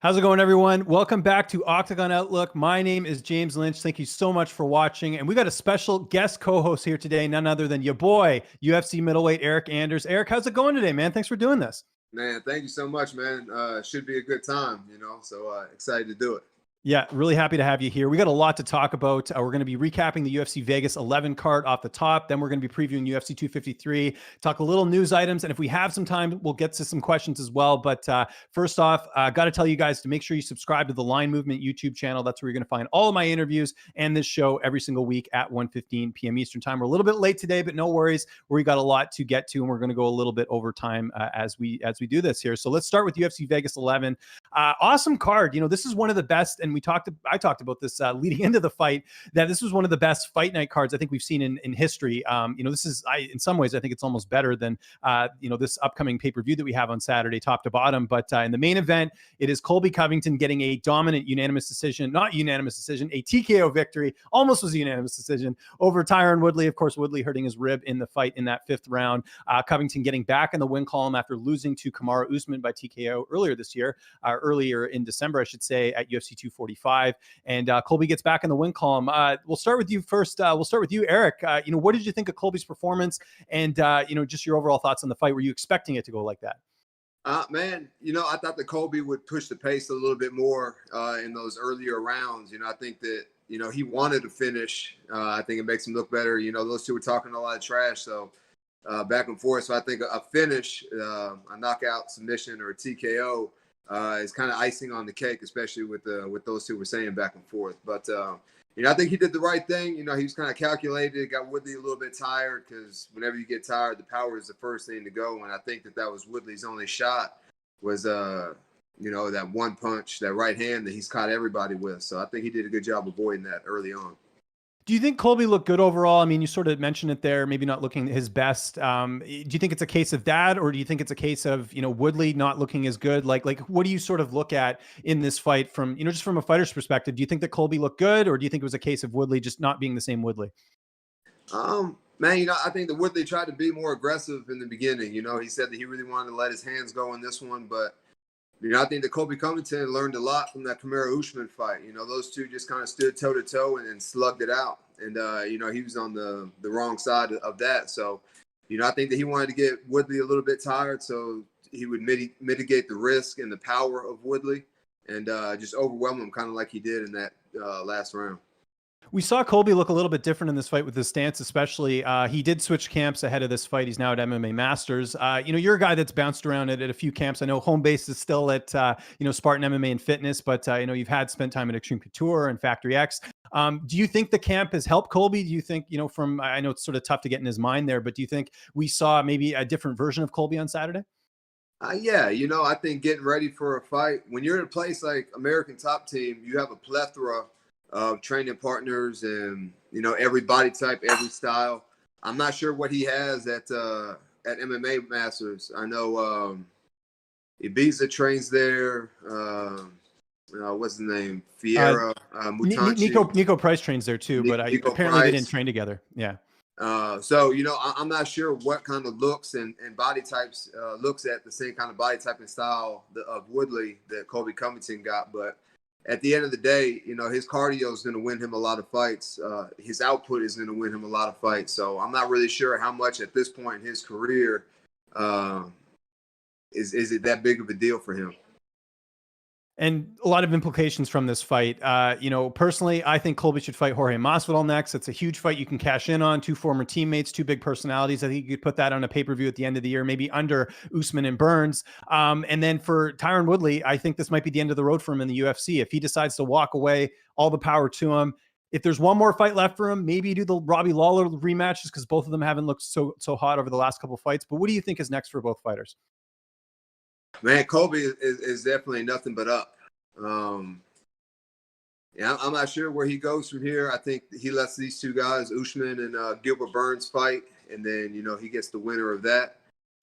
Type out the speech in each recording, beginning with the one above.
How's it going, everyone? Welcome back to Octagon Outlook. My name is James Lynch. Thank you so much for watching. And we got a special guest co-host here today, none other than your boy, UFC Middleweight Eyrk Anders. Eryk, how's it going today, man? Thanks for doing this. Man, thank you so much, man. Should be a good time, so excited to do it. Yeah, really happy to have you here. We got a lot to talk about. We're going to be recapping the UFC Vegas 11 card off the top. Then we're going to be previewing UFC 253, talk a little news items. And if we have some time, we'll get to some questions as well. But first off, got to tell you guys to make sure you subscribe to the Line Movement YouTube channel. That's where you're going to find all of my interviews and this show every single week at 1:15 p.m. Eastern time. We're a little bit late today, but no worries. We got a lot to get to, and we're going to go a little bit over time as we do this here. So let's start with UFC Vegas 11. Awesome card. You know, this is one of the best, and I talked about this leading into the fight, that this was one of the best fight night cards I think we've seen in history. This is, in some ways, I think it's almost better than, this upcoming pay-per-view that we have on Saturday, top to bottom. But in the main event, it is Colby Covington getting a dominant unanimous decision, not unanimous decision, a TKO victory, almost was a unanimous decision over Tyron Woodley. Of course, Woodley hurting his rib in the fight in that fifth round. Covington getting back in the win column after losing to Kamaru Usman by TKO earlier this year, earlier in December, I should say, at UFC 245. And Colby gets back in the win column. We'll start with you first. We'll start with you, Eryk. What did you think of Colby's performance, and just your overall thoughts on the fight? Were you expecting it to go like that? Man, I thought that Colby would push the pace a little bit more in those earlier rounds. I think that he wanted to finish. I think it makes him look better. Those two were talking a lot of trash, so back and forth. So I think a finish, a knockout, submission, or a TKO. Is kind of icing on the cake, especially with those two were saying back and forth. But I think he did the right thing. He was kind of calculated. Got Woodley a little bit tired because whenever you get tired, the power is the first thing to go. And I think that was Woodley's only shot was that one punch, that right hand that he's caught everybody with. So I think he did a good job avoiding that early on. Do you think Colby looked good overall? I mean, you sort of mentioned it there, maybe not looking his best. Do you think it's a case of that, or do you think it's a case of, Woodley not looking as good? Like what do you sort of look at in this fight from, just from a fighter's perspective? Do you think that Colby looked good, or do you think it was a case of Woodley just not being the same Woodley? Man, I think that Woodley tried to be more aggressive in the beginning. He said that he really wanted to let his hands go in this one, but I think that Colby Covington learned a lot from that Kamaru Usman fight. Those two just kind of stood toe to toe and slugged it out. And, he was on the wrong side of that. So, I think that he wanted to get Woodley a little bit tired so he would mitigate the risk and the power of Woodley and just overwhelm him kind of like he did in that last round. We saw Colby look a little bit different in this fight with his stance, especially. He did switch camps ahead of this fight. He's now at MMA Masters. You're a guy that's bounced around at a few camps. I know home base is still at, Spartan MMA and Fitness, but, you've spent time at Extreme Couture and Factory X. Do you think the camp has helped Colby? Do you think, I know it's sort of tough to get in his mind there, but do you think we saw maybe a different version of Colby on Saturday? Yeah, I think getting ready for a fight, when you're in a place like American Top Team, you have a plethora of training partners and, every body type, every style. I'm not sure what he has at MMA Masters. I know Ibiza trains there. What's his name? Fiera, Mutanchi. Niko Price trains there too, but apparently they didn't train together. Yeah. So, I'm not sure what kind of looks and body types looks at the same kind of body type and style of Woodley that Colby Covington got. But at the end of the day, his cardio is going to win him a lot of fights. His output is going to win him a lot of fights. So I'm not really sure how much at this point in his career is it that big of a deal for him. And a lot of implications from this fight. Personally, I think Colby should fight Jorge Masvidal next. It's a huge fight you can cash in on. Two former teammates, two big personalities. I think you could put that on a pay-per-view at the end of the year, maybe under Usman and Burns. And then for Tyron Woodley, I think this might be the end of the road for him in the UFC. If he decides to walk away, all the power to him. If there's one more fight left for him, maybe do the Robbie Lawler rematches because both of them haven't looked so hot over the last couple of fights. But what do you think is next for both fighters? Man, Colby is definitely nothing but up. Yeah, I'm not sure where he goes from here. I think he lets these two guys, Usman and Gilbert Burns, fight, and then he gets the winner of that.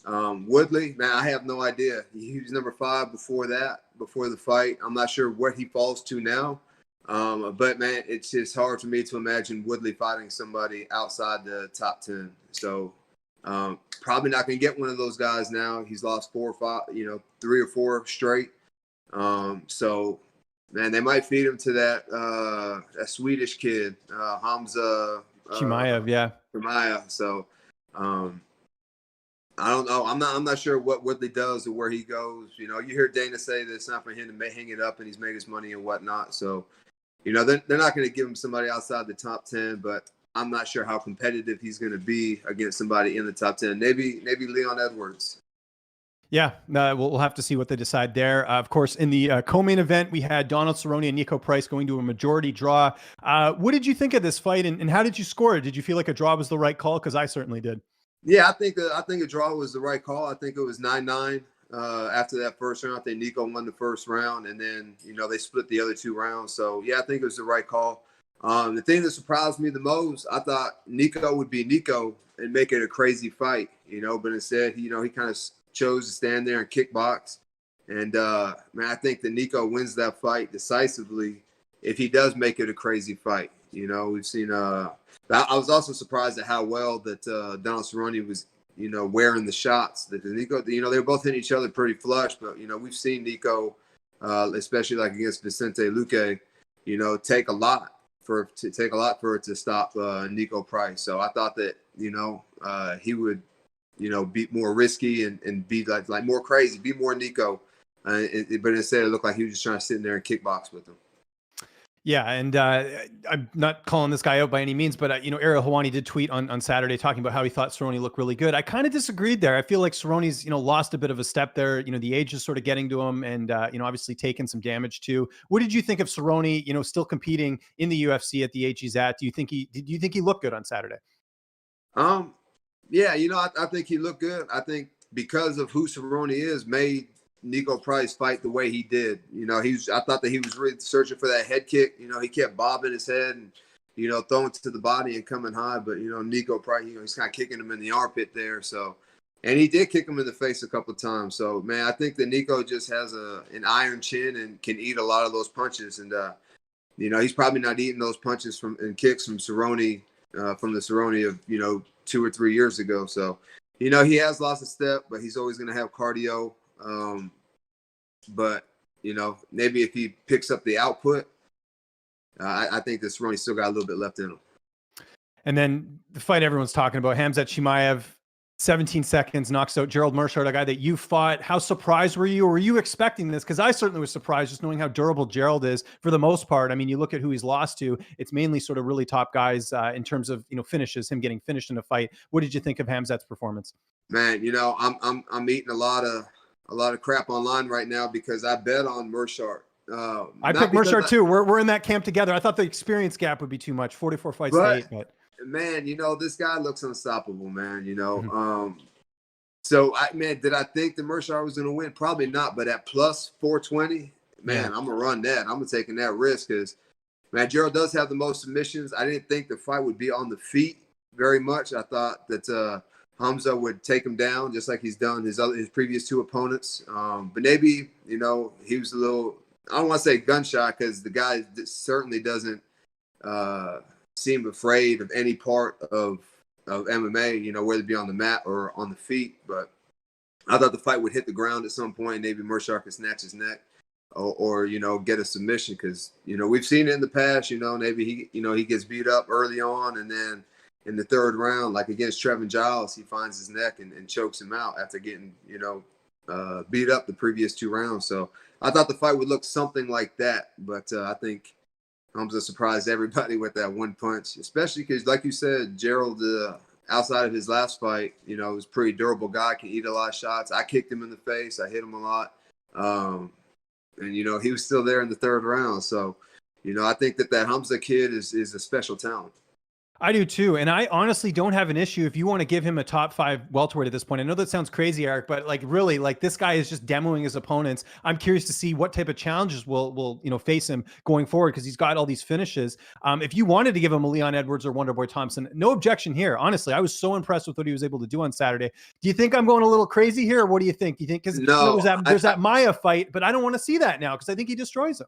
Woodley, man, I have no idea. He was number 5 before the fight. I'm not sure where he falls to now. But man, it's just hard for me to imagine Woodley fighting somebody outside the top 10. So probably not going to get one of those guys now. He's lost 4 or 5, 3 or 4 straight. So man, they might feed him to that Swedish kid, Hamza Chimaev, yeah. Chimaev. So I don't know. I'm not sure what Woodley does or where he goes. You know, you hear Dana say that it's not for him to hang it up and he's made his money and whatnot. So, you know, they're not going to give him somebody outside the top 10, but I'm not sure how competitive he's going to be against somebody in the top 10. Maybe Leon Edwards. Yeah, we'll have to see what they decide there. Of course, in the co-main event, we had Donald Cerrone and Niko Price going to a majority draw. What did you think of this fight, and how did you score it? Did you feel like a draw was the right call? Because I certainly did. Yeah, I think a draw was the right call. I think it was 9-9 after that first round. I think Niko won the first round, and then, you know, they split the other 2 rounds. So, yeah, I think it was the right call. The thing that surprised me the most, I thought Niko would be Niko and make it a crazy fight, you know, but instead, you know, he kind of chose to stand there and kickbox. And, man, I think that Niko wins that fight decisively if he does make it a crazy fight. You know, we've seen I was also surprised at how well that Donald Cerrone was, you know, wearing the shots. That Niko, you know, they were both hitting each other pretty flush, but, you know, we've seen Niko, especially like against Vicente Luque, you know, take a lot for it to stop Niko Price. So I thought that, you know, he would, you know, be more risky and be like more crazy, be more Niko. But instead it looked like he was just trying to sit in there and kickbox with him. Yeah, and I'm not calling this guy out by any means, but you know, Ariel Helwani did tweet on Saturday talking about how he thought Cerrone looked really good. I kind of disagreed there. I feel like Cerrone's, you know, lost a bit of a step there. You know, the age is sort of getting to him, and you know, obviously taken some damage too. What did you think of Cerrone? You know, still competing in the UFC at the age he's at. Do you think he looked good on Saturday? Yeah, you know, I think he looked good. I think because of who Cerrone is, made Niko Price fight the way he did. You know, I thought that he was really searching for that head kick. You know, he kept bobbing his head and, you know, throwing to the body and coming high. But, you know, Niko Price, you know, he's kind of kicking him in the armpit there. So, and he did kick him in the face a couple of times. So, man, I think that Niko just has an iron chin and can eat a lot of those punches. And, you know, he's probably not eating those punches and kicks from Cerrone, from the Cerrone of, you know, 2 or 3 years ago. So, you know, he has lost a step, but he's always going to have cardio. But, you know, maybe if he picks up the output, I think that Cerrone still got a little bit left in him. And then the fight everyone's talking about, Khamzat Chimaev, 17 seconds, knocks out Gerald Meerschaert, a guy that you fought. How surprised were you? Or were you expecting this? Because I certainly was surprised just knowing how durable Gerald is for the most part. I mean, you look at who he's lost to, it's mainly sort of really top guys in terms of, you know, finishes, him getting finished in a fight. What did you think of Khamzat's performance? Man, you know, I'm eating a lot of crap online right now because I bet on Meerschaert. I picked Meerschaert too. We're in that camp together. I thought the experience gap would be too much. 44 fights to 8, but man, you know, this guy looks unstoppable, man. You know, mm-hmm. So did I think the Meerschaert was going to win? Probably not. But at plus 420, man, I'm gonna run that. I'm taking that risk because, man, Gerald does have the most submissions. I didn't think the fight would be on the feet very much. I thought that Hamza would take him down just like he's done his previous 2 opponents. But maybe, you know, he was a little, I don't want to say gun shy because the guy certainly doesn't seem afraid of any part of MMA, you know, whether it be on the mat or on the feet. But I thought the fight would hit the ground at some point. Maybe Meerschaert could snatch his neck or, you know, get a submission because, you know, we've seen it in the past, you know, maybe he gets beat up early on and then in the 3rd round, like against Trevin Giles, he finds his neck and chokes him out after getting, you know, beat up the previous 2 rounds. So I thought the fight would look something like that. But I think Hamza surprised everybody with that 1 punch, especially because, like you said, Gerald, outside of his last fight, you know, was a pretty durable guy, can eat a lot of shots. I kicked him in the face. I hit him a lot. And, you know, he was still there in the 3rd round. So, you know, I think that Hamza kid is a special talent. I do too. And I honestly don't have an issue if you want to give him a top 5 welterweight at this point. I know that sounds crazy, Eryk, but like really, like this guy is just demoing his opponents. I'm curious to see what type of challenges will you know, face him going forward because he's got all these finishes. If you wanted to give him a Leon Edwards or Wonderboy Thompson, no objection here. Honestly, I was so impressed with what he was able to do on Saturday. Do you think I'm going a little crazy here, or what do you think? Do you think because no, you know, there's that Maya fight, but I don't want to see that now because I think he destroys him.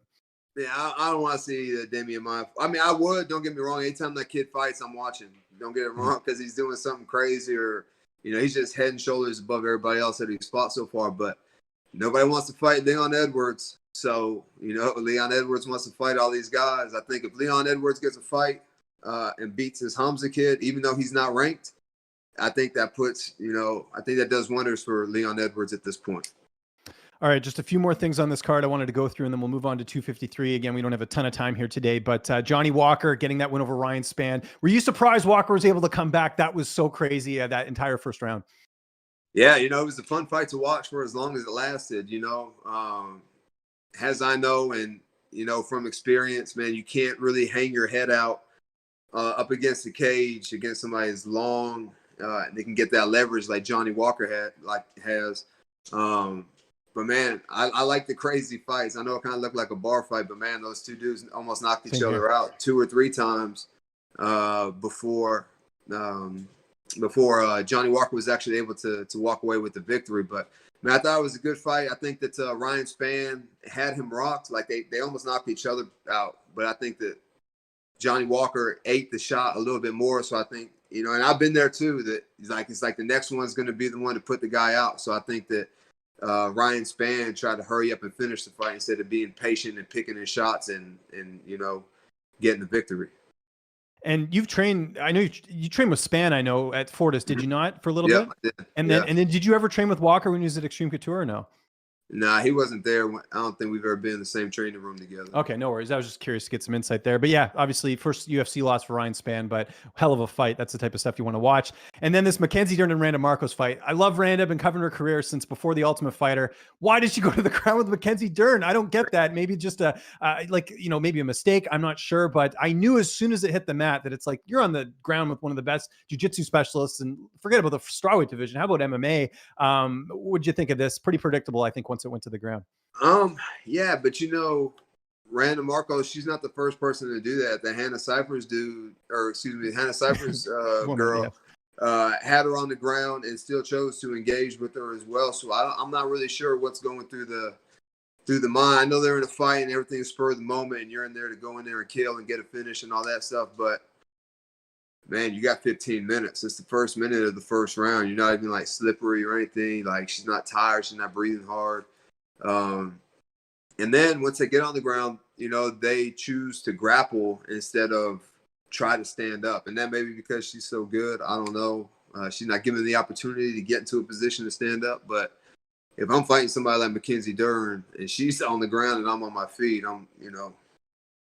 Yeah, I don't want to see Demian Maia. I mean, I would. Don't get me wrong. Anytime that kid fights, I'm watching. Don't get it wrong because he's doing something crazy or, you know, he's just head and shoulders above everybody else that he's fought so far. But nobody wants to fight Leon Edwards. So, Leon Edwards wants to fight all these guys. I think if Leon Edwards gets a fight and beats his Hamza kid, even though he's not ranked, I think that puts, I think that does wonders for Leon Edwards at this point. All right, just a few more things on this card I wanted to go through, and then we'll move on to 253. Again, we don't have a ton of time here today, but Johnny Walker getting that win over Ryan Spann. Were you surprised Walker was able to come back? That was so crazy, that entire first round. Yeah, it was a fun fight to watch for as long as it lasted, as I know, and, from experience, man, you can't really hang your head out up against the cage against somebody as long. They can get that leverage like Johnny Walker has. But man, I like the crazy fights. I know it kind of looked like a bar fight, but man, those two dudes almost knocked each other out 2 or 3 times before Johnny Walker was actually able to walk away with the victory. But man, I thought it was a good fight. I think that Ryan Spann had him rocked. Like they almost knocked each other out. But I think that Johnny Walker ate the shot a little bit more. So I think, and I've been there too, that it's like the next one's going to be the one to put the guy out. So I think that Ryan Spann tried to hurry up and finish the fight instead of being patient and picking his shots and getting the victory. And you've trained, I know you trained with Spann, I know, at Fortis, did you not, for a little bit? I did. And then did you ever train with Walker when he was at Extreme Couture or no? Nah, he wasn't there. I don't think we've ever been in the same training room together. Okay, no worries. I was just curious to get some insight there. But yeah, obviously first UFC loss for Ryan Spann, but hell of a fight. That's the type of stuff you want to watch. And then this Mackenzie Dern and Randa Marcos fight. I love Randa. I've been covering her career since before The Ultimate Fighter. Why did she go to the ground with Mackenzie Dern? I don't get that. Maybe just maybe a mistake. I'm not sure. But I knew as soon as it hit the mat that it's like, you're on the ground with one of the best jiu-jitsu specialists, and forget about the strawweight division. How about MMA? What'd you think of this? Pretty predictable, I think, once it went to the ground. Yeah, but Randa Marcos, she's not the first person to do that. The Hannah Cyphers girl had her on the ground and still chose to engage with her as well. So I'm not really sure what's going through the mind. I know they're in a fight and everything's spur of the moment, and you're in there to go in there and kill and get a finish and all that stuff. But man, you got 15 minutes. It's the first minute of the first round. You're not even like slippery or anything. Like, she's not tired. She's not breathing hard. And then once they get on the ground, they choose to grapple instead of try to stand up. And that may be because she's so good. I don't know. She's not given the opportunity to get into a position to stand up. But if I'm fighting somebody like Mackenzie Dern and she's on the ground and I'm on my feet,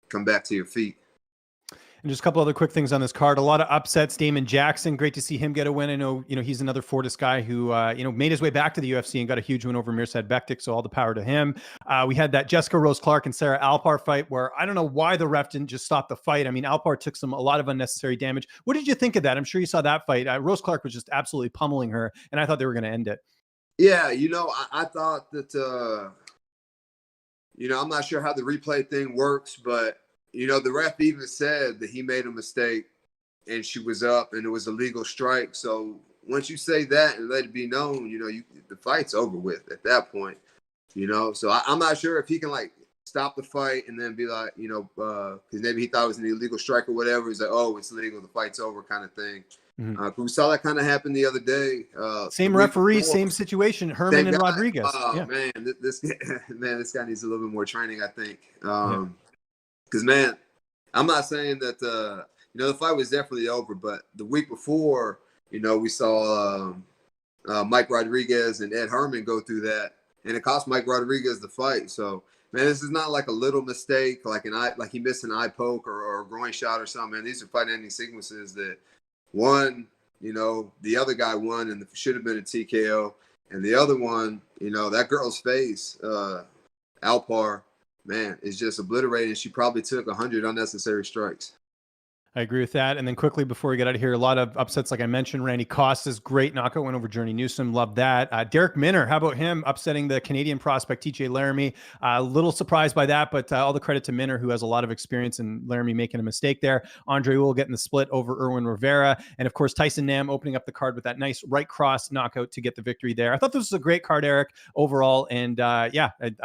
come back to your feet. And just a couple other quick things on this card. A lot of upsets. Damon Jackson, great to see him get a win. I know, he's another Fortis guy who, made his way back to the UFC and got a huge win over Meerschaert Bektik. So all the power to him. We had that Jessica Rose Clark and Sarah Alpar fight where I don't know why the ref didn't just stop the fight. I mean, Alpar took a lot of unnecessary damage. What did you think of that? I'm sure you saw that fight. Rose Clark was just absolutely pummeling her, and I thought they were going to end it. Yeah, I thought that, I'm not sure how the replay thing works, but the ref even said that he made a mistake and she was up and it was a legal strike. So once you say that and let it be known, the fight's over with at that point, So I'm not sure if he can stop the fight and then be like, because maybe he thought it was an illegal strike or whatever. He's like, oh, it's legal, the fight's over kind of thing. Mm-hmm. We saw that kind of happen the other day. Same referee, same situation, Herman and Rodriguez. Oh, yeah. Man, this guy needs a little bit more training, I think. Because, man, I'm not saying that, the fight was definitely over, but the week before, we saw Mike Rodriguez and Ed Herman go through that, and it cost Mike Rodriguez the fight. So, man, this is not like a little mistake, like he missed an eye poke or a groin shot or something. Man, these are fight-ending sequences that one, the other guy won and should have been a TKO, and the other one, that girl's face, Alpar, man, is just obliterated. She probably took 100 unnecessary strikes. I agree with that. And then quickly before we get out of here, a lot of upsets, like I mentioned. Randy Costas, great knockout win over Journey Newsom. Love that. Derek Minner, how about him upsetting the Canadian prospect TJ Laramie? A little surprised by that, but all the credit to Minner, who has a lot of experience, and Laramie making a mistake there. Andre Ewell getting the split over Erwin Rivera. And of course, Tyson Nam opening up the card with that nice right cross knockout to get the victory there. I thought this was a great card, Eryk, overall. And I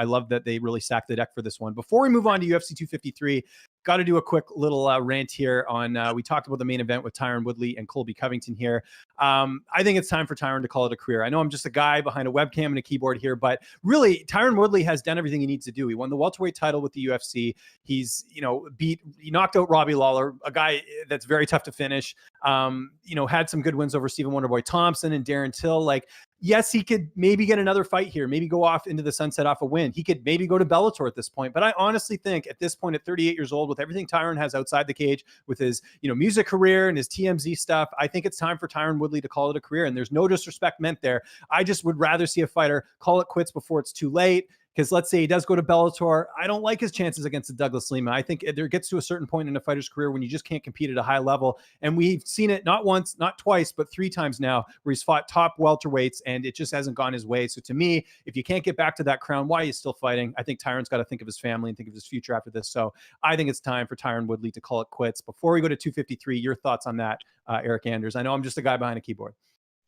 love that they really stacked the deck for this one. Before we move on to UFC 253, got to do a quick little rant here on, we talked about the main event with Tyron Woodley and Colby Covington here. I think it's time for Tyron to call it a career. I know I'm just a guy behind a webcam and a keyboard here, but really, Tyron Woodley has done everything he needs to do. He won the welterweight title with the UFC. He's, he knocked out Robbie Lawler, a guy that's very tough to finish. Had some good wins over Stephen Wonderboy Thompson and Darren Till. Like, yes, he could maybe get another fight here, maybe go off into the sunset off a win. He could maybe go to Bellator at this point. But I honestly think at this point, at 38 years old, with everything Tyron has outside the cage, with his, music career and his TMZ stuff, I think it's time for Tyron Woodley to call it a career. And there's no disrespect meant there. I just would rather see a fighter call it quits before it's too late. Because let's say he does go to Bellator, I don't like his chances against the Douglas Lima. I think there gets to a certain point in a fighter's career when you just can't compete at a high level. And we've seen it not once, not twice, but 3 times now where he's fought top welterweights and it just hasn't gone his way. So to me, if you can't get back to that crown, why are you still fighting? I think Tyron's got to think of his family and think of his future after this. So I think it's time for Tyron Woodley to call it quits. Before we go to 253, your thoughts on that, Eryk Anders? I know I'm just a guy behind a keyboard.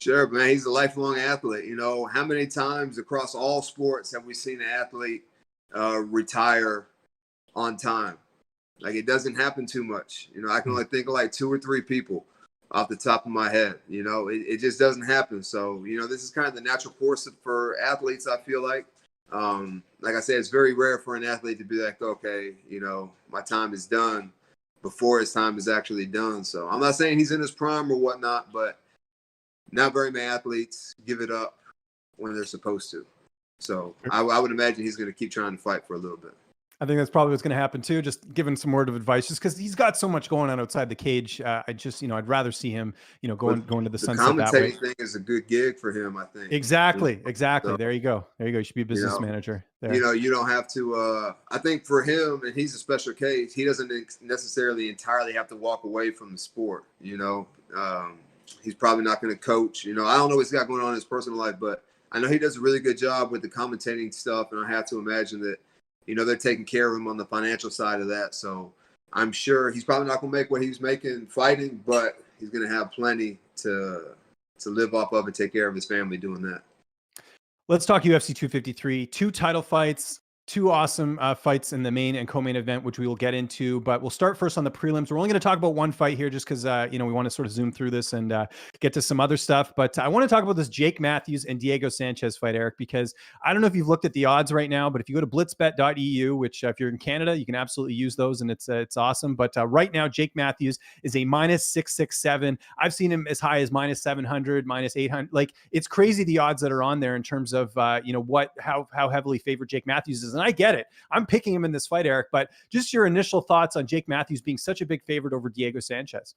Sure, man. He's a lifelong athlete. How many times across all sports have we seen an athlete retire on time? Like, it doesn't happen too much. I can only think of like 2 or 3 people off the top of my head. It just doesn't happen. So, this is kind of the natural course for athletes, I feel like. Like I said, it's very rare for an athlete to be like, okay, my time is done before his time is actually done. So I'm not saying he's in his prime or whatnot, but not very many athletes give it up when they're supposed to. So I would imagine he's going to keep trying to fight for a little bit. I think that's probably what's going to happen too. Just giving some word of advice, just because he's got so much going on outside the cage. I'd rather see him, going to the sunset that way. Commentating thing is a good gig for him, I think. Exactly. So, there you go. You should be a business manager. There. You don't have to. I think for him, and he's a special case. He doesn't necessarily entirely have to walk away from the sport. He's probably not going to coach. I don't know what he's got going on in his personal life, but I know he does a really good job with the commentating stuff, and I have to imagine that, they're taking care of him on the financial side of that. So I'm sure he's probably not going to make what he was making fighting, but he's going to have plenty to live off of and take care of his family doing that. Let's talk UFC 253. 2 title fights. 2 awesome fights in the main and co-main event, which we will get into, but we'll start first on the prelims. We're only going to talk about one fight here just because, we want to sort of zoom through this and get to some other stuff. But I want to talk about this Jake Matthews and Diego Sanchez fight, Eryk, because I don't know if you've looked at the odds right now, but if you go to blitzbet.eu, which if you're in Canada, you can absolutely use those and it's awesome. But right now, Jake Matthews is a -667. I've seen him as high as -700, -800. Like, it's crazy the odds that are on there in terms of, how heavily favored Jake Matthews is. And I get it. I'm picking him in this fight, Eryk, but just your initial thoughts on Jake Matthews being such a big favorite over Diego Sanchez.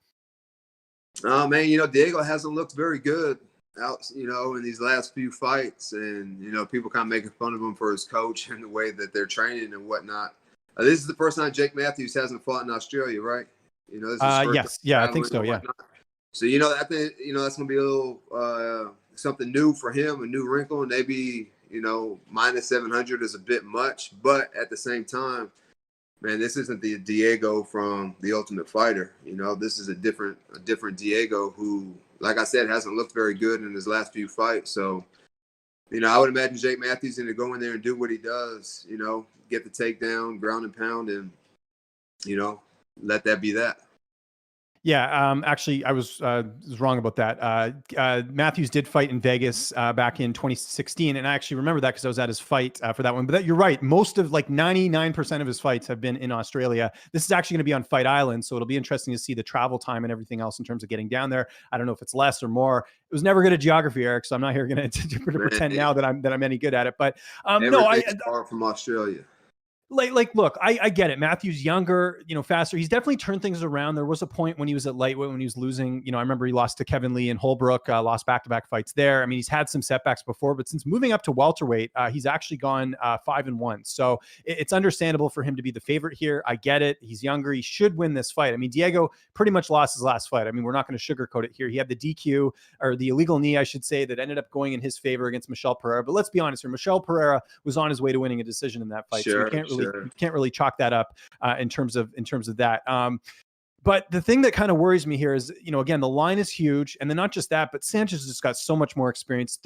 Oh, man, Diego hasn't looked very good out, in these last few fights. And, people kind of making fun of him for his coach and the way that they're training and whatnot. This is the first time Jake Matthews hasn't fought in Australia, right? This is yes. Yeah, I think so. Yeah. So, I think, that's going to be a little something new for him, a new wrinkle, and maybe, -700 is a bit much, but at the same time, man, this isn't the Diego from The Ultimate Fighter. This is a different Diego who, like I said, hasn't looked very good in his last few fights. So, I would imagine Jake Matthews going to go in there and do what he does, get the takedown, ground and pound, and, let that be that. Yeah, actually, I was wrong about that. Matthews did fight in Vegas back in 2016, and I actually remember that because I was at his fight for that one. But you're right. Most of 99% of his fights have been in Australia. This is actually going to be on Fight Island, so it'll be interesting to see the travel time and everything else in terms of getting down there. I don't know if it's less or more. It was never good at geography, Eryk, so I'm not here going to pretend now that I'm any good at it. But everything's far from Australia. Look, I get it. Matthews younger, faster. He's definitely turned things around. There was a point when he was at lightweight when he was losing. I remember he lost to Kevin Lee in Holbrook, lost back-to-back fights there. I mean, he's had some setbacks before, but since moving up to welterweight, he's actually gone 5-1. So it's understandable for him to be the favorite here. I get it. He's younger. He should win this fight. I mean, Diego pretty much lost his last fight. I mean, we're not going to sugarcoat it here. He had the DQ, or the illegal knee, I should say, that ended up going in his favor against Michel Pereira. But let's be honest here. Michel Pereira was on his way to winning a decision in that fight. Sure, so we can't really chalk that up in terms of that. But the thing that kind of worries me here is, again, the line is huge. And then not just that, but Sanchez has just got so much more experience,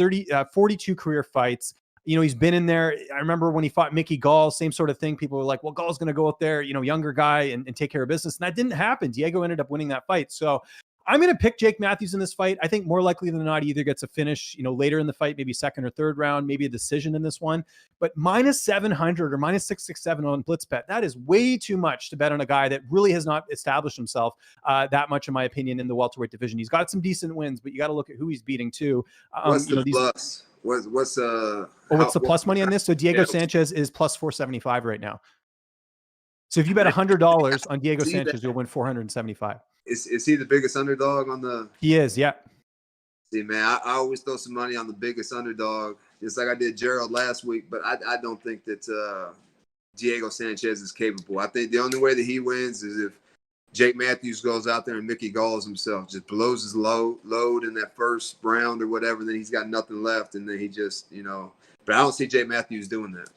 42 career fights. He's been in there. I remember when he fought Mickey Gall, same sort of thing. People were like, well, Gall's going to go out there, younger guy and take care of business. And that didn't happen. Diego ended up winning that fight. So I'm going to pick Jake Matthews in this fight. I think more likely than not, he either gets a finish, later in the fight, maybe second or third round, maybe a decision in this one. But minus 700 or minus 667 on BlitzBet, that is way too much to bet on a guy that really has not established himself that much, in my opinion, in the welterweight division. He's got some decent wins, but you got to look at who he's beating too. What's the plus? What's the plus money on this? So Diego Sanchez is plus 475 right now. So if you bet $100 on Diego Sanchez, you'll win 475. Is he the biggest underdog on the? He is, yeah. See, man, I always throw some money on the biggest underdog, just like I did Gerald last week. But I don't think that Diego Sanchez is capable. I think the only way that he wins is if Jake Matthews goes out there and Mickey Galls himself, just blows his load in that first round or whatever. Then he's got nothing left, and then he just, But I don't see Jake Matthews doing that.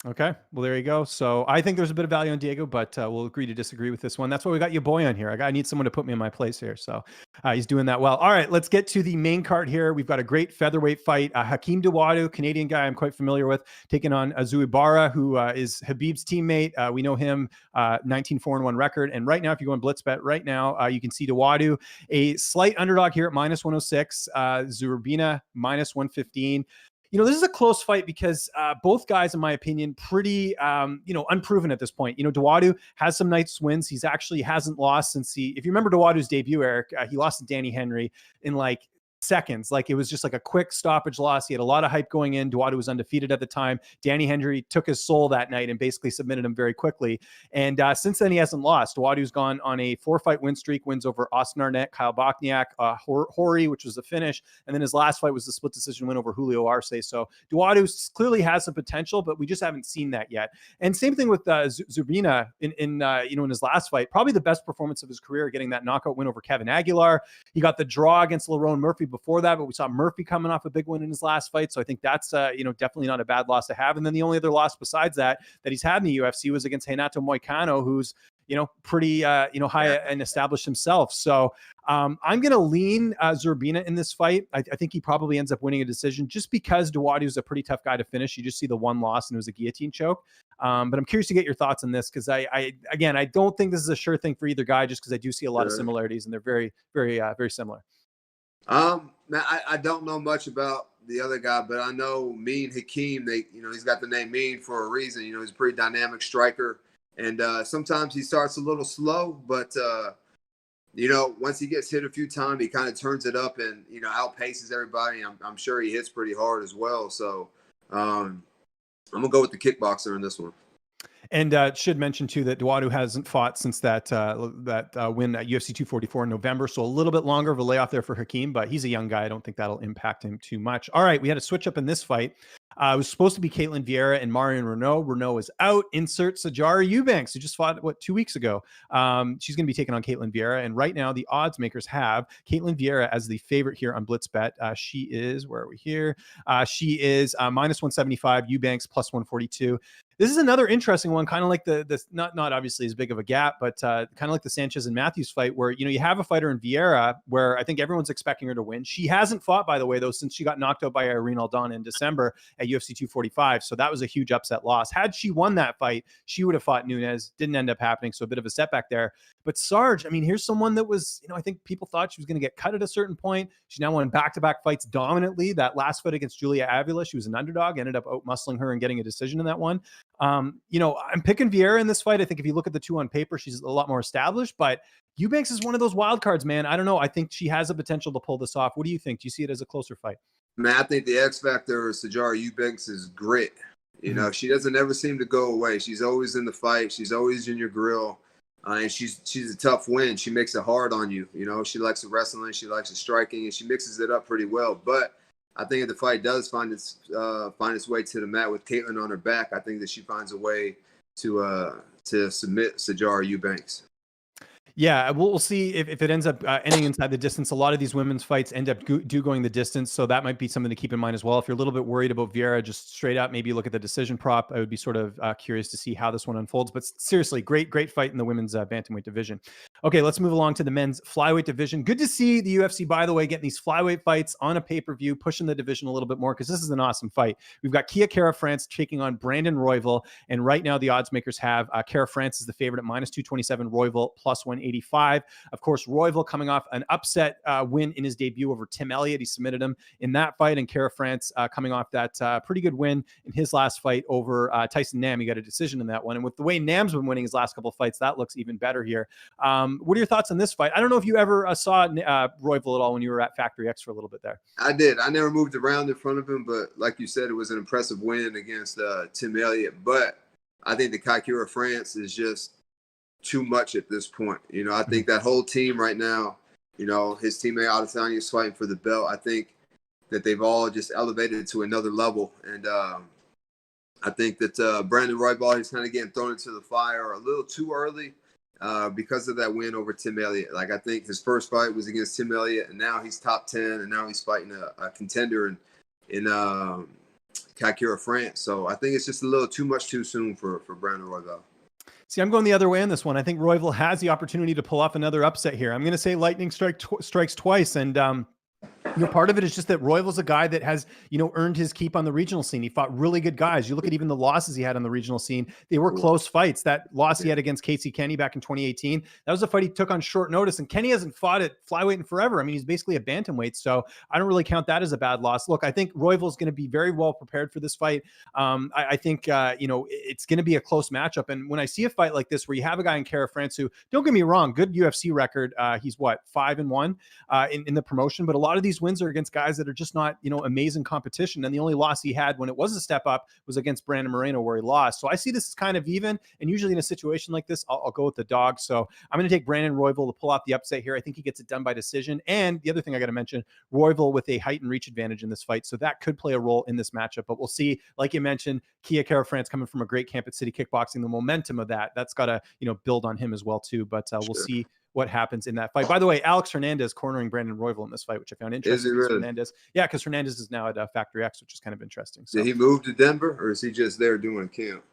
Okay, well, there you go. So I think there's a bit of value on Diego, but we'll agree to disagree with this one. That's why we got your boy on here. I need someone to put me in my place here. So he's doing that well. All right, let's get to the main card here. We've got a great featherweight fight. Hakeem Dawodu, Canadian guy I'm quite familiar with, taking on Azu Ibarra, who is Habib's teammate. We know him, 19-4-1 record. And right now, if you go on BlitzBet right now, you can see Dawodu, a slight underdog here at minus 106, Zurbina minus 115. This is a close fight because both guys, in my opinion, pretty, unproven at this point. Dawodu has some nice wins. He's actually hasn't lost since if you remember Dawodu's debut, Eryk, he lost to Danny Henry in like seconds. Like it was just like a quick stoppage loss. He had a lot of hype going in. Dawodu was undefeated at the time. Danny Henry took his soul that night and basically submitted him very quickly. And since then, he hasn't lost. Dawodu's gone on a 4-fight win streak, wins over Austin Arnett, Kyle Bochniak, Hori, which was a finish. And then his last fight was the split decision win over Julio Arce. So Dawodu clearly has some potential, but we just haven't seen that yet. And same thing with Zurbina in his last fight, probably the best performance of his career, getting that knockout win over Kevin Aguilar. He got the draw against Lerone Murphy before that, but we saw Murphy coming off a big win in his last fight. So I think that's, definitely not a bad loss to have. And then the only other loss besides that he's had in the UFC was against Renato Moicano, who's, pretty, high and established himself. So I'm going to lean Zurbina in this fight. I think he probably ends up winning a decision just because Dawodu is a pretty tough guy to finish. You just see the one loss and it was a guillotine choke. But I'm curious to get your thoughts on this because I don't think this is a sure thing for either guy just because I do see a lot of similarities and they're very, very, very similar. Man, I don't know much about the other guy, but I know Mean Hakeem, he's got the name Mean for a reason. He's a pretty dynamic striker. And sometimes he starts a little slow, but, once he gets hit a few times, he kind of turns it up and, outpaces everybody. I'm sure he hits pretty hard as well. So I'm going to go with the kickboxer in this one. And should mention too that Dawodu hasn't fought since that win at UFC 244 in November, so a little bit longer of a layoff there for Hakeem, but he's a young guy. I don't think that'll impact him too much. All right, we had a switch up in this fight. It was supposed to be Caitlin Vieira and Marion Renault. Renault is out. Insert Sajara Eubanks, who just fought 2 weeks ago. She's going to be taking on Caitlin Vieira, and right now the odds makers have Caitlin Vieira as the favorite here on BlitzBet. She is, where are we here? She is minus 175. Eubanks plus 142. This is another interesting one, kind of like the not obviously as big of a gap, but kind of like the Sanchez and Matthews fight where, you have a fighter in Vieira where I think everyone's expecting her to win. She hasn't fought, by the way, though, since she got knocked out by Irene Aldana in December at UFC 245. So that was a huge upset loss. Had she won that fight, she would have fought Nunes. Didn't end up happening. So a bit of a setback there. But Sarge, here's someone that was, I think people thought she was going to get cut at a certain point. She now won back-to-back fights dominantly. That last fight against Julia Avila, she was an underdog, ended up out-muscling her and getting a decision in that one. I'm picking Vieira in this fight. I think if you look at the two on paper, she's a lot more established, but Eubanks is one of those wild cards, man. I don't know. I think she has a potential to pull this off. What do you think? Do you see it as a closer fight? Man, I think the X factor of Sajara Eubanks is grit. She doesn't ever seem to go away. She's always in the fight. She's always in your grill. And she's a tough win. She makes it hard on you. She likes the wrestling. She likes the striking, and she mixes it up pretty well. But I think if the fight does find its way to the mat with Caitlin on her back, I think that she finds a way to submit Sajara Eubanks. Yeah, we'll see if it ends up ending inside the distance. A lot of these women's fights end up going the distance, so that might be something to keep in mind as well. If you're a little bit worried about Vieira, just straight up, maybe look at the decision prop. I would be sort of curious to see how this one unfolds. But seriously, great fight in the women's bantamweight division. Okay, let's move along to the men's flyweight division. Good to see the UFC, by the way, getting these flyweight fights on a pay-per-view, pushing the division a little bit more because this is an awesome fight. We've got Kia Kara-France taking on Brandon Royval, and right now the odds makers have Kara-France is the favorite at -227, Royval +185. Of course, Royval coming off an upset win in his debut over Tim Elliott. He submitted him in that fight, and Kara-France coming off that pretty good win in his last fight over Tyson Nam. He got a decision in that one, and with the way Nam's been winning his last couple of fights, that looks even better here. What are your thoughts on this fight? I don't know if you ever saw Royval at all when you were at Factory X for a little bit there. I did. I never moved around in front of him, but like you said, it was an impressive win against Tim Elliott. But I think the Kara-France is just too much at this point. You know, I think that whole team right now, you know, his teammate Adesanya is fighting for the belt. I think that they've all just elevated to another level. And I think that Brandon Royval is kind of getting thrown into the fire a little too early. Because of that win over Tim Elliott. Like, I think his first fight was against Tim Elliott, and now he's top 10, and now he's fighting a contender in Kara-France. So I think it's just a little too much too soon for Brandon Royval. See, I'm going the other way on this one. I think Royval has the opportunity to pull off another upset here. I'm going to say lightning strikes twice, and part of it is just that Royval's a guy that has, earned his keep on the regional scene. He fought really good guys. You look at even the losses he had on the regional scene. They were close fights. That loss he had against Casey Kenny back in 2018, that was a fight he took on short notice. And Kenny hasn't fought at flyweight in forever. I mean, he's basically a bantamweight. So I don't really count that as a bad loss. Look, I think Royval's going to be very well prepared for this fight. I think, it's going to be a close matchup. And when I see a fight like this, where you have a guy in Kara-France who, don't get me wrong, good UFC record. He's 5-1 in the promotion, but a lot of these wins are against guys that are just not, amazing competition. And the only loss he had when it was a step up was against Brandon Moreno, where he lost. So I see this as kind of even. And usually in a situation like this, I'll go with the dog. So I'm going to take Brandon Royval to pull off the upset here. I think he gets it done by decision. And the other thing I got to mention, Royval with a height and reach advantage in this fight. So that could play a role in this matchup. But we'll see. Like you mentioned, Kia Kara-France coming from a great camp at City Kickboxing. The momentum of that's got to, build on him as well too. But we'll see what happens in that fight. By the way, Alex Hernandez cornering Brandon Royval in this fight, which I found interesting. Is he really? Hernandez, yeah, because Hernandez is now at Factory X, which is kind of interesting. So. Did he move to Denver, or is he just there doing camp?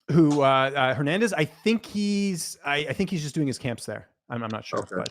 Who Hernandez? I think he's just doing his camps there. I'm not sure, okay.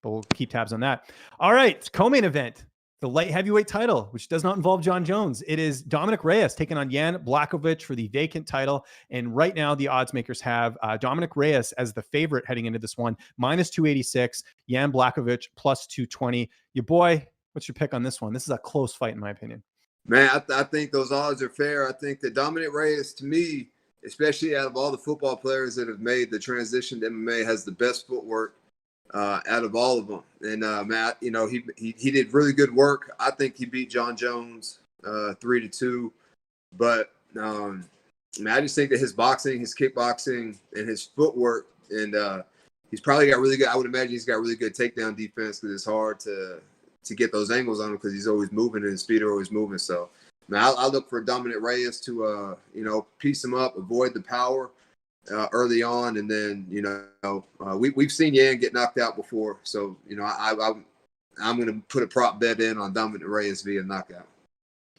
but we'll keep tabs on that. All right, co-main event. The light heavyweight title, which does not involve John Jones. It is Dominic Reyes taking on Jan Blachowicz for the vacant title. And right now, the odds makers have Dominic Reyes as the favorite heading into this one, -286, Jan Blachowicz +220. Your boy, what's your pick on this one? This is a close fight, in my opinion. Man, I think those odds are fair. I think that Dominic Reyes, to me, especially out of all the football players that have made the transition to MMA, has the best footwork out of all of them. And Matt, he did really good work. I think he beat John Jones 3-2. But I just think that his boxing, his kickboxing, and his footwork, and he's probably got really good. I would imagine he's got really good takedown defense, because it's hard to get those angles on him, because he's always moving and his feet are always moving. So, man, I look for Dominic Reyes to piece him up, avoid the power early on, and then we've seen Yan get knocked out before, so I'm going to put a prop bet in on Dominic Reyes via knockout.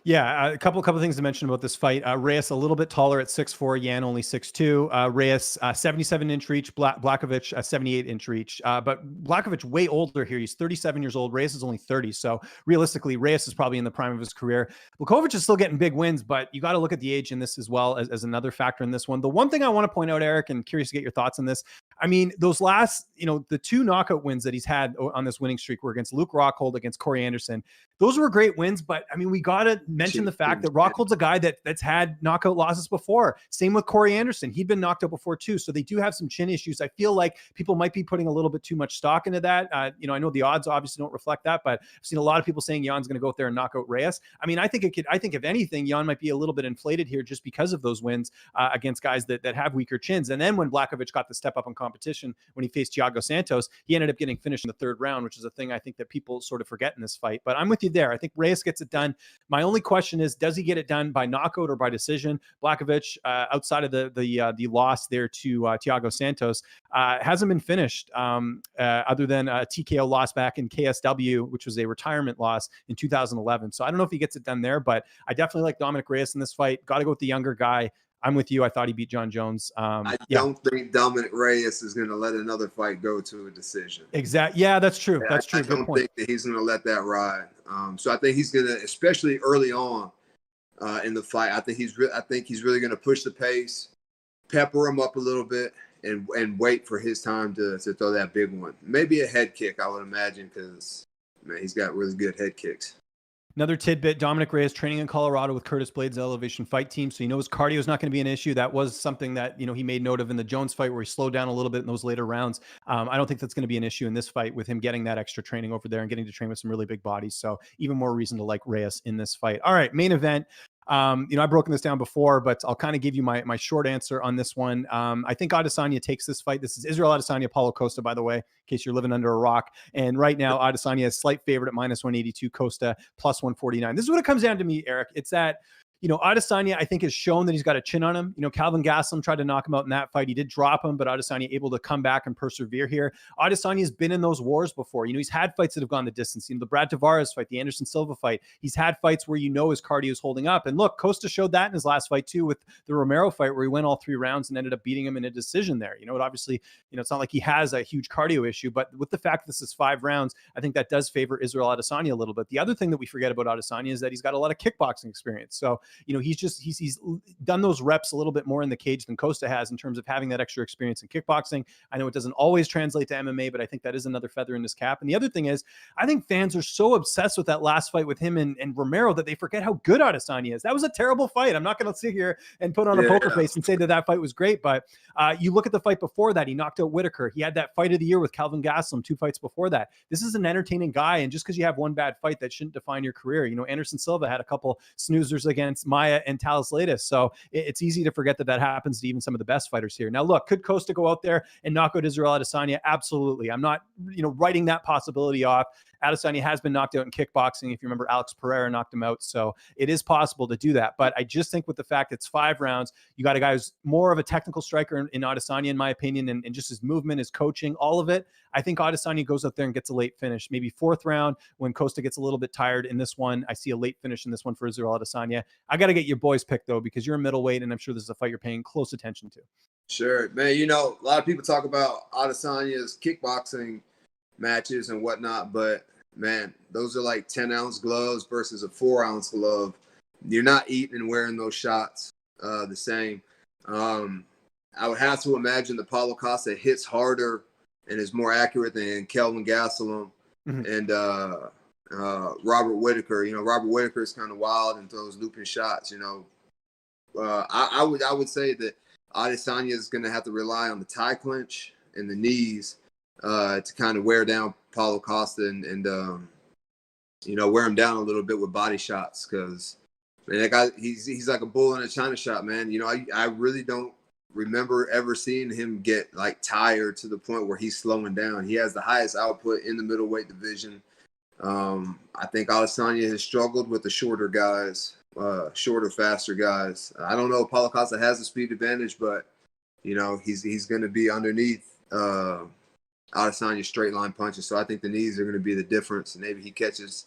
Yeah, a couple things to mention about this fight. Reyes a little bit taller at 6'4", Yan only 6'2". Reyes 77-inch reach, Blachowicz 78-inch reach. But Blachowicz way older here. He's 37 years old. Reyes is only 30. So realistically, Reyes is probably in the prime of his career. Blachowicz is still getting big wins, but you got to look at the age in this as well as another factor in this one. The one thing I want to point out, Eryk, and curious to get your thoughts on this. I mean, those last, the 2 knockout wins that he's had on this winning streak were against Luke Rockhold, against Corey Anderson. Those were great wins, but I mean, we got to mention the fact that Rockhold's a guy that's had knockout losses before. Same with Corey Anderson. He'd been knocked out before too. So they do have some chin issues. I feel like people might be putting a little bit too much stock into that. I know the odds obviously don't reflect that, but I've seen a lot of people saying Jan's going to go out there and knock out Reyes. I mean, I think if anything, Jan might be a little bit inflated here just because of those wins against guys that have weaker chins. And then when Blachowicz got the step up in competition, when he faced Thiago Santos, he ended up getting finished in the 3rd round, which is a thing I think that people sort of forget in this fight. But I'm with you there. I think Reyes gets it done. My only question is, does he get it done by knockout or by decision? Blachowicz, outside of the loss there to Thiago Santos, hasn't been finished other than a TKO loss back in KSW, which was a retirement loss in 2011. So I don't know if he gets it done there, but I definitely like Dominic Reyes in this fight. Got to go with the younger guy. I'm with you. I thought he beat John Jones. I Yeah, don't think Dominic Reyes is going to let another fight go to a decision. exactly. Yeah, that's true. That's true. I Good don't point. think that he's going to let that ride. So I think he's going to, especially early on in the fight, I think he's really going to push the pace, pepper him up a little bit, and wait for his time to throw that big one. Maybe a head kick, I would imagine, because man, he's got really good head kicks. Another tidbit, Dominic Reyes training in Colorado with Curtis Blades' Elevation Fight Team. So, his cardio is not going to be an issue. That was something that, he made note of in the Jones fight where he slowed down a little bit in those later rounds. I don't think that's going to be an issue in this fight with him getting that extra training over there and getting to train with some really big bodies. So even more reason to like Reyes in this fight. All right, main event. I've broken this down before, but I'll kind of give you my short answer on this one. I think Adesanya takes this fight. This is Israel Adesanya, Paulo Costa, by the way, in case you're living under a rock. And right now, Adesanya is slight favorite at -182, Costa +149. This is what it comes down to me, Eryk. It's that, Adesanya, I think, has shown that he's got a chin on him. Calvin Gastelum tried to knock him out in that fight. He did drop him, but Adesanya able to come back and persevere here. Adesanya has been in those wars before. He's had fights that have gone the distance. The Brad Tavares fight, the Anderson Silva fight. He's had fights where his cardio is holding up. And look, Costa showed that in his last fight too with the Romero fight where he went all 3 rounds and ended up beating him in a decision there. It obviously, it's not like he has a huge cardio issue, but with the fact that this is 5 rounds, I think that does favor Israel Adesanya a little bit. The other thing that we forget about Adesanya is that he's got a lot of kickboxing experience. So, he's done those reps a little bit more in the cage than Costa has in terms of having that extra experience in kickboxing. I know it doesn't always translate to MMA, but I think that is another feather in his cap. And the other thing is, I think fans are so obsessed with that last fight with him and Romero that they forget how good Adesanya is. That was a terrible fight. I'm not going to sit here and put on a poker face and say that fight was great, but you look at the fight before that, he knocked out Whitaker. He had that fight of the year with Calvin Gastelum 2 fights before that. This is an entertaining guy, and just because you have one bad fight, that shouldn't define your career. Anderson Silva had a couple snoozers against Maia and Talis Latis. So it's easy to forget that happens to even some of the best fighters here. Now, look, could Costa go out there and knock out Israel Adesanya? Absolutely. I'm not, writing that possibility off. Adesanya has been knocked out in kickboxing. If you remember, Alex Pereira knocked him out. So it is possible to do that. But I just think with the fact it's 5 rounds, you got a guy who's more of a technical striker in Adesanya, in my opinion, and just his movement, his coaching, all of it. I think Adesanya goes up there and gets a late finish, maybe 4th round when Costa gets a little bit tired in this one. I see a late finish in this one for Israel Adesanya. I got to get your boys picked, though, because you're a middleweight, and I'm sure this is a fight you're paying close attention to. Sure, man. A lot of people talk about Adesanya's kickboxing matches and whatnot, but man, those are like 10-ounce gloves versus a 4-ounce glove. You're not eating and wearing those shots the same. I would have to imagine that Paulo Costa hits harder and is more accurate than Kelvin Gastelum and Robert Whitaker. Robert Whitaker is kind of wild and throws looping shots. I would say that Adesanya is going to have to rely on the tie clinch and the knees to kind of wear down Paulo Costa and wear him down a little bit with body shots, because that guy, he's like a bull in a china shop, man. I really don't remember ever seeing him get like tired to the point where he's slowing down. He has the highest output in the middleweight division. I think Adesanya has struggled with the shorter guys, shorter, faster guys. I don't know if Paulo Costa has the speed advantage, but he's going to be underneath Adesanya's straight line punches. So I think the knees are going to be the difference. Maybe he catches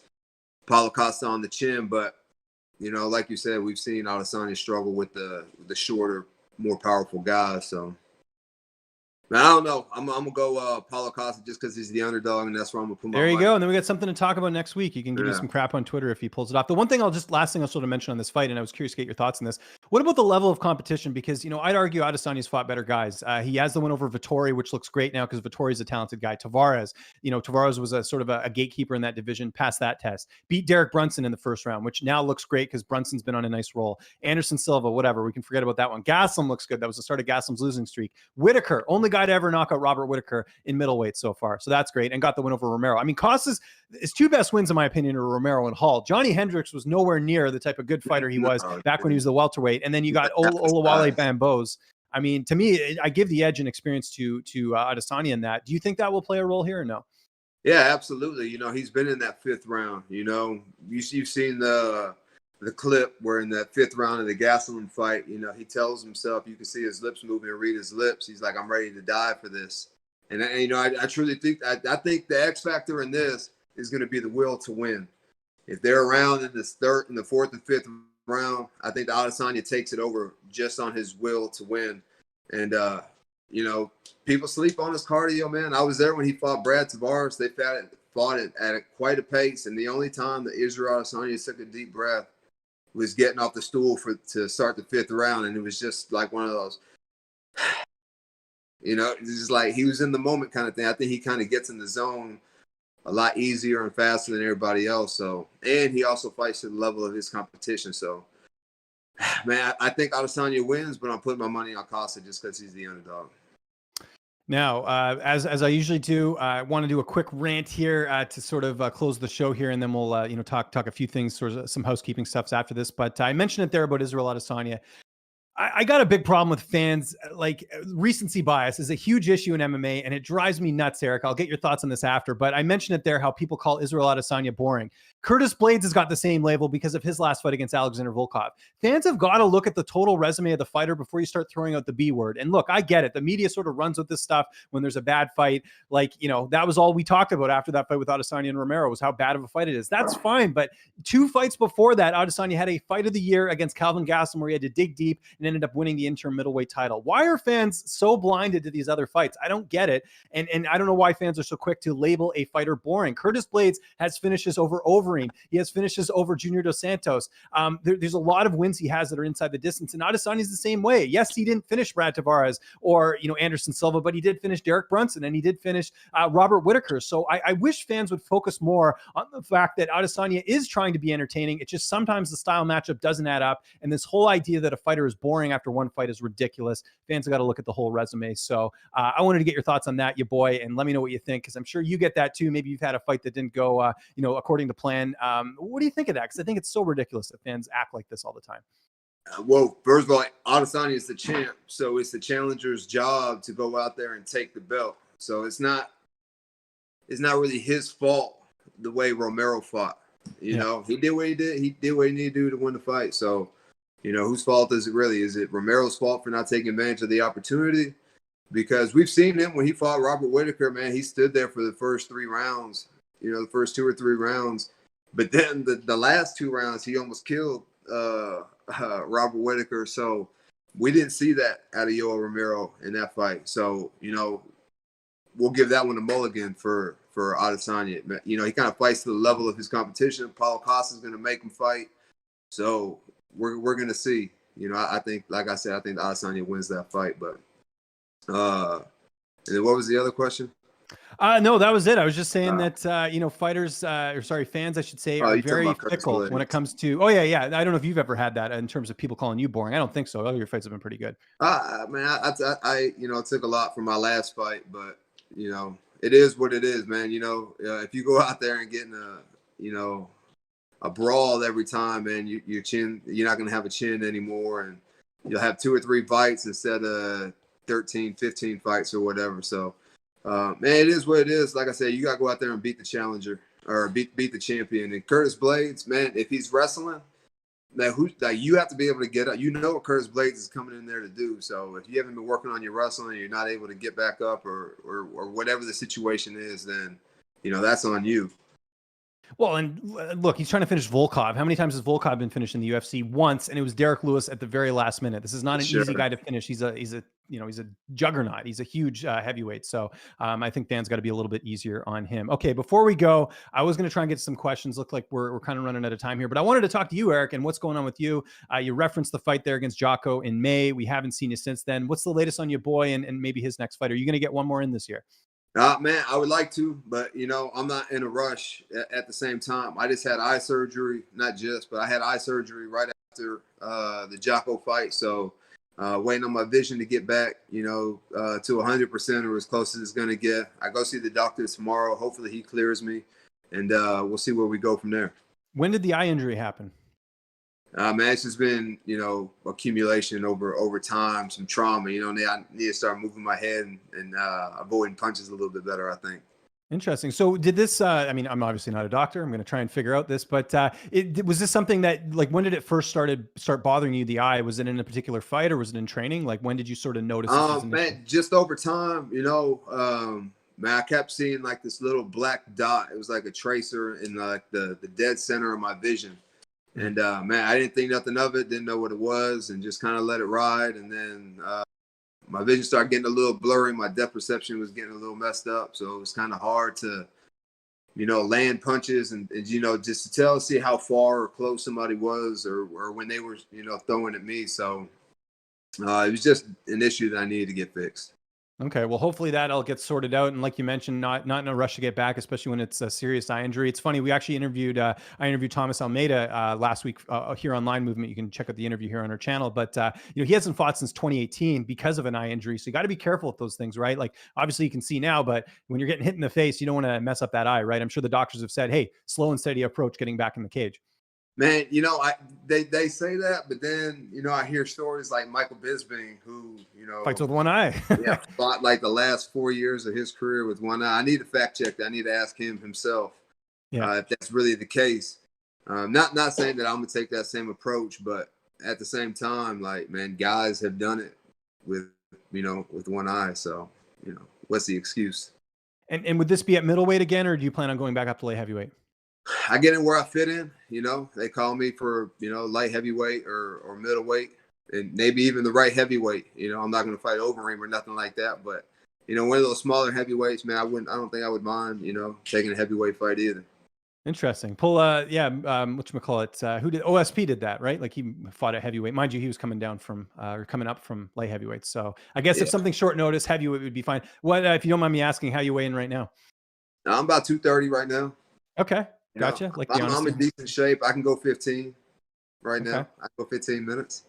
Paulo Costa on the chin, but like you said, we've seen Adesanya struggle with the shorter, more powerful guys. So man, I don't know. I'm gonna go Paulo Costa just because he's the underdog, and that's where I'm gonna put my There you money. go. And then we got something to talk about next week. You can give me some crap on Twitter if he pulls it off. The one thing last thing I'll sort of mention on this fight, and I was curious to get your thoughts on this. What about the level of competition? Because, I'd argue Adesanya's fought better guys. He has the win over Vettori, which looks great now because Vettori's a talented guy. Tavares, Tavares was a sort of a gatekeeper in that division, passed that test. Beat Derek Brunson in the first round, which now looks great because Brunson's been on a nice roll. Anderson Silva, whatever. We can forget about that one. Gastelum looks good. That was the start of Gastelum's losing streak. Whitaker, only guy to ever knock out Robert Whitaker in middleweight so far. So that's great. And got the win over Romero. I mean, Costa's his 2 best wins, in my opinion, are Romero and Hall. Johnny Hendricks was nowhere near the type of good fighter he was back when he was the welterweight. And then you got Olawale Bambos. I mean, to me, I give the edge and experience to Adesanya in that. Do you think that will play a role here or no? Yeah, absolutely. He's been in that 5th round. You've seen the clip where in that 5th round of the Gastelum fight, he tells himself, you can see his lips moving and read his lips. He's like, I'm ready to die for this. And I truly think I think the X factor in this is going to be the will to win. If they're around in the 4th and 5th round. I think the Adesanya takes it over just on his will to win. And, you know, people sleep on his cardio, man. I was there when he fought Brad Tavares. They fought it at quite a pace. And the only time that Israel Adesanya took a deep breath was getting off the stool to start the 5th round. And it was just like one of those, you know, it's just like he was in the moment kind of thing. I think he kind of gets in the zone a lot easier and faster than everybody else. So, and he also fights to the level of his competition. So, man, I think Adesanya wins, but I'm putting my money on Costa just because he's the underdog. Now, as I usually do, I want to do a quick rant here to sort of close the show here, and then we'll you know, talk a few things, sort of some housekeeping stuffs after this. But I mentioned it there about Israel Adesanya. I got a big problem with fans. Like, recency bias is a huge issue in MMA, and it drives me nuts, Eryk. I'll get your thoughts on this after, but I mentioned it there, how people call Israel Adesanya boring. Curtis Blaydes has got the same label because of his last fight against Alexander Volkov. Fans have got to look at the total resume of the fighter before you start throwing out the B word. And look, I get it. The media sort of runs with this stuff when there's a bad fight. Like, you know, that was all we talked about after that fight with Adesanya and Romero, was how bad of a fight it is. That's fine. But 2 fights before that, Adesanya had a fight of the year against Calvin Gastelum where he had to dig deep and ended up winning the interim middleweight title. Why are fans so blinded to these other fights? I don't get it. And I don't know why fans are so quick to label a fighter boring. Curtis Blaydes has finishes over Overeem. He has finishes over Junior Dos Santos. There's a lot of wins he has that are inside the distance. And Adesanya's the same way. Yes, he didn't finish Brad Tavares or, you know, Anderson Silva, but he did finish Derek Brunson and he did finish Robert Whittaker. So I wish fans would focus more on the fact that Adesanya is trying to be entertaining. It's just sometimes the style matchup doesn't add up. And this whole idea that a fighter is boring after one fight is ridiculous. Fans have got to look at the whole resume. So I wanted to get your thoughts on that, you boy, and let me know what you think, because I'm sure you get that too. Maybe you've had a fight that didn't go, you know, according to plan. What do you think of that? Because I think it's so ridiculous that fans act like this all the time. Well, first of all, Adesanya is the champ, so it's the challenger's job to go out there and take the belt. So it's not really his fault the way Romero fought. You know, he did what he did. He did what he needed to do to win the fight. So, you know, whose fault is it really? Is it Romero's fault for not taking advantage of the opportunity? Because we've seen him when he fought Robert Whittaker, man, he stood there for the first 3 rounds, you know, the first 2 or 3 rounds. But then the last 2 rounds, he almost killed Robert Whittaker. So we didn't see that out of Yoel Romero in that fight. So, you know, we'll give that one a mulligan for Adesanya. You know, he kind of fights to the level of his competition. Paulo Costa's going to make him fight. So we're going to see. You know, I think, like I said, I think Adesanya wins that fight. But and then what was the other question? No, that was it. I was just saying that, you know, fighters, or sorry, fans, I should say, are very fickle when it comes to, yeah. I don't know if you've ever had that in terms of people calling you boring. I don't think so. All your fights have been pretty good. Man, I you know, it took a lot from my last fight, but, you know, it is what it is, man. You know, if you go out there and get in a brawl every time, man, you're not going to have a chin anymore. And you'll have 2 or 3 fights instead of 13, 15 fights or whatever. So, man, it is what it is. Like I said, you got to go out there and beat the challenger or beat the champion. And Curtis Blaydes, man, if he's wrestling, you have to be able to get up. You know what Curtis Blaydes is coming in there to do. So if you haven't been working on your wrestling, you're not able to get back up or whatever the situation is, then, you know, that's on you. Well, and look, he's trying to finish Volkov. How many times has Volkov been finished in the UFC? Once, and it was Derek Lewis at the very last minute. This is not an easy guy to finish. He's a juggernaut. He's a huge heavyweight. So I think fans got to be a little bit easier on him. Okay, before we go, I was going to try and get some questions. Look like we're kind of running out of time here, but I wanted to talk to you, Eryk, and what's going on with you. You referenced the fight there against Jocko in May. We haven't seen you since then. What's the latest on your boy and maybe his next fight? Are you going to get one more in this year? Man, I would like to, but, you know, I'm not in a rush at the same time. I just had eye surgery, but I had eye surgery right after the Jocko fight. So waiting on my vision to get back, you know, to 100% or as close as it's going to get. I go see the doctor tomorrow. Hopefully he clears me, and we'll see where we go from there. When did the eye injury happen? Man, it's just been, you know, accumulation over time, some trauma. You know, I need to start moving my head and avoiding punches a little bit better, I think. Interesting. So did this, I mean, I'm obviously not a doctor. I'm going to try and figure out this, but was this something that, like, when did it first start bothering you, the eye? Was it in a particular fight or was it in training? Like, when did you sort of notice this? Man, just over time, you know, man, I kept seeing like this little black dot. It was like a tracer in like the dead center of my vision. And man, I didn't think nothing of it, didn't know what it was, and just kind of let it ride. And then my vision started getting a little blurry. My depth perception was getting a little messed up. So it was kind of hard to, land punches and just to see how far or close somebody was or when they were, throwing at me. So it was just an issue that I needed to get fixed. Okay, well, hopefully that all gets sorted out, and like you mentioned, not in a rush to get back, especially when it's a serious eye injury. It's funny, we actually I interviewed Thomas Almeida last week here on Line Movement. You can check out the interview here on our channel, but he hasn't fought since 2018 because of an eye injury. So you got to be careful with those things, right? Like obviously you can see now, but when you're getting hit in the face, you don't want to mess up that eye, right? I'm sure the doctors have said, hey, slow and steady approach getting back in the cage. Man, they say that, but then, I hear stories like Michael Bisping, who, fights with one eye. yeah, fought like the last 4 years of his career with one eye. I need to fact check that. I need to ask him himself if that's really the case. Not saying that I'm gonna take that same approach, but at the same time, like, man, guys have done it with one eye. So, what's the excuse? And would this be at middleweight again, or do you plan on going back up to light heavyweight? I get in where I fit in. They call me for, light heavyweight or middleweight, and maybe even the right heavyweight. I'm not going to fight over him or nothing like that. But, one of those smaller heavyweights, man, I don't think I would mind, taking a heavyweight fight either. Interesting. Whatchamacallit, who did OSP did that, right? Like he fought at heavyweight. Mind you, he was coming down from or coming up from light heavyweight. So I guess if something short notice, heavyweight would be fine. What if you don't mind me asking, how you weigh in right now? I'm about 230 right now. Okay. Gotcha. I'm in decent shape. I can go 15 right now. I can go 15 minutes.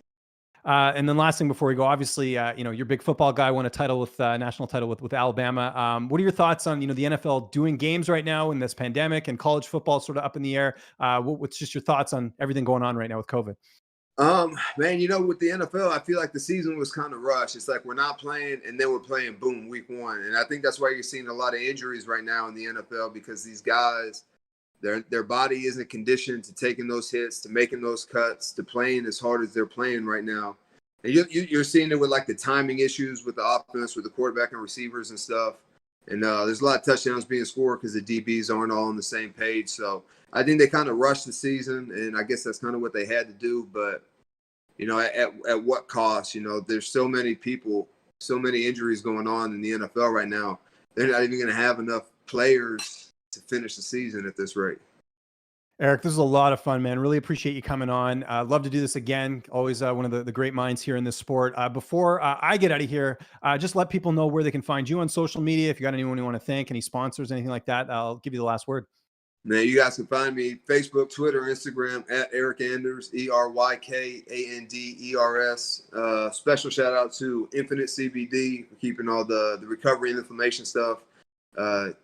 And then last thing before we go, obviously, you're a big football guy, won a title with national title with Alabama. What are your thoughts on, the NFL doing games right now in this pandemic and college football sort of up in the air? What's just your thoughts on everything going on right now with COVID? Man, with the NFL, I feel like the season was kind of rushed. It's like we're not playing and then we're playing, boom, week one. And I think that's why you're seeing a lot of injuries right now in the NFL, because these guys, their body isn't conditioned to taking those hits, to making those cuts, to playing as hard as they're playing right now. And you're seeing it with like the timing issues with the offense, with the quarterback and receivers and stuff. And there's a lot of touchdowns being scored because the DBs aren't all on the same page. So I think they kind of rushed the season, and I guess that's kind of what they had to do. But, at what cost? There's so many people, so many injuries going on in the NFL right now. They're not even going to have enough players to finish the season at this rate. Eryk, this is a lot of fun, man. Really appreciate you coming on. Love to do this again. Always one of the great minds here in this sport. Before I get out of here, just let people know where they can find you on social media. If you got anyone you want to thank, any sponsors, anything like that, I'll give you the last word. Man, you guys can find me Facebook, Twitter, Instagram at Eryk Anders, ERYKANDERS. Special shout out to Infinite CBD for keeping all the recovery and inflammation stuff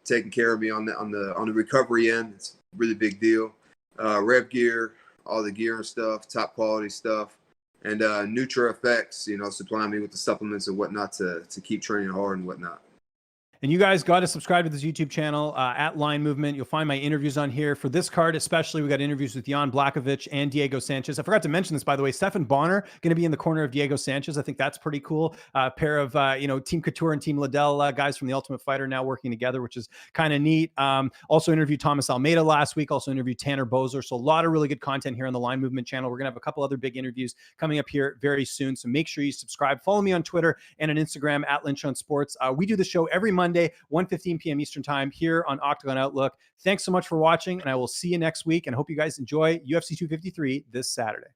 taking care of me on the recovery end. It's a really big deal. Rev Gear, all the gear and stuff, top quality stuff, and Nutra Effects, supplying me with the supplements and whatnot to keep training hard and whatnot. And you guys got to subscribe to this YouTube channel at Line Movement. You'll find my interviews on here. For this card especially, we got interviews with Jan Blachowicz and Diego Sanchez. I forgot to mention this, by the way. Stefan Bonner going to be in the corner of Diego Sanchez. I think that's pretty cool. A pair of, Team Couture and Team Liddell guys from The Ultimate Fighter now working together, which is kind of neat. Also interviewed Thomas Almeida last week. Also interviewed Tanner Bozer. So a lot of really good content here on the Line Movement channel. We're going to have a couple other big interviews coming up here very soon. So make sure you subscribe. Follow me on Twitter and on Instagram at Lynch on Sports. We do the show every Monday, 1:15 p.m. Eastern time here on Octagon Outlook. Thanks so much for watching, and I will see you next week, and I hope you guys enjoy UFC 253 this Saturday.